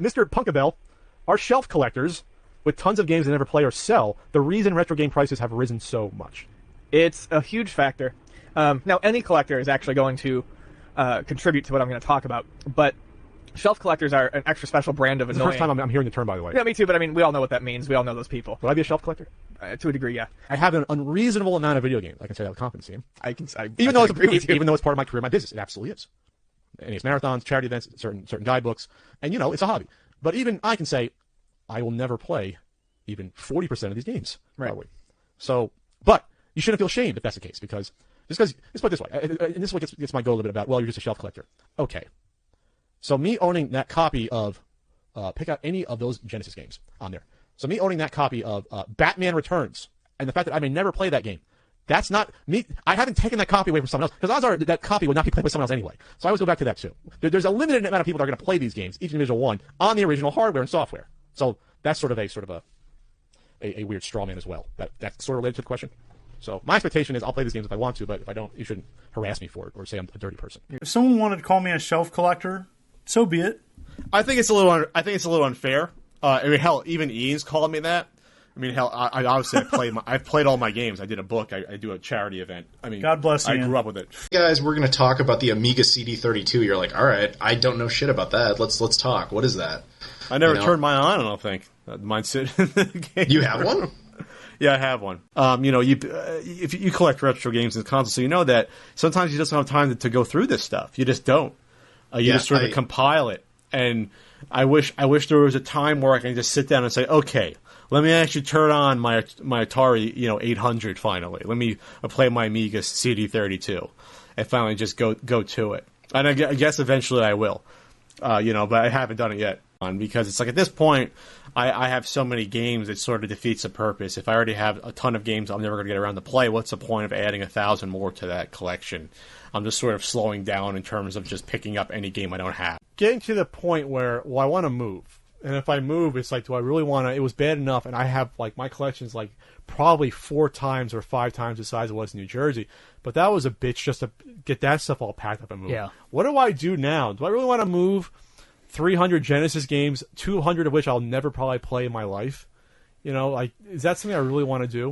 Mr. Punkabell, are shelf collectors with tons of games they never play or sell the reason retro game prices have risen so much? It's a huge factor. Now, any collector is actually going to contribute to what I'm going to talk about, but shelf collectors are an extra special brand of annoying. It's the first time I'm hearing the term, by the way. Yeah, me too, but I mean, we all know what that means. We all know those people. Would I be a shelf collector? To a degree, yeah. I have an unreasonable amount of video games. I can say that with confidence. Even though it's part of my career, my business, it absolutely is. NES marathons, charity events, certain guidebooks, and it's a hobby. But even I can say, I will never play even 40% of these games. Right. Probably. So, but you shouldn't feel ashamed if that's the case, because let's put it this way, and this is what gets my goal a little bit about, well, you're just a shelf collector. Okay. So me owning that copy of, pick out any of those Genesis games on there. So me owning that copy of Batman Returns, and the fact that I may never play that game, that's not me. I haven't taken that copy away from someone else, because odds are that copy would not be played by someone else anyway. So I always go back to that too. There's a limited amount of people that are going to play these games, each individual one, on the original hardware and software. So that's sort of a weird straw man as well. That's sort of related to the question. So my expectation is I'll play these games if I want to, but if I don't, you shouldn't harass me for it or say I'm a dirty person. If someone wanted to call me a shelf collector, so be it. I think it's a little unfair. I mean, hell, even Ian's called me that. I mean, hell, I obviously I've played all my games. I did a book. I do a charity event. I mean, God bless you. I grew up with it. Guys, we're going to talk about the Amiga CD32. You're like, all right, I don't know shit about that. Let's talk. What is that? I never turned mine on. I don't think mine sit in the game. You have one? Yeah, I have one. If you collect retro games and consoles, so you know that sometimes you just don't have time to go through this stuff. You just don't. You just sort of compile it. And I wish there was a time where I can just sit down and say, okay, let me actually turn on my Atari 800 finally. Let me play my Amiga CD32 and finally just go to it. And I guess eventually I will, but I haven't done it yet. Because it's like at this point, I have so many games, it sort of defeats the purpose. If I already have a ton of games I'm never going to get around to play, what's the point of adding 1,000 more to that collection? I'm just sort of slowing down in terms of just picking up any game I don't have. Getting to the point where, I want to move. And if I move, it's like, do I really want to? It was bad enough, and I have, my collection's, probably 4 times or 5 times the size it was in New Jersey. But that was a bitch just to get that stuff all packed up and move. Yeah. What do I do now? Do I really want to move 300 Genesis games, 200 of which I'll never probably play in my life? Is that something I really want to do?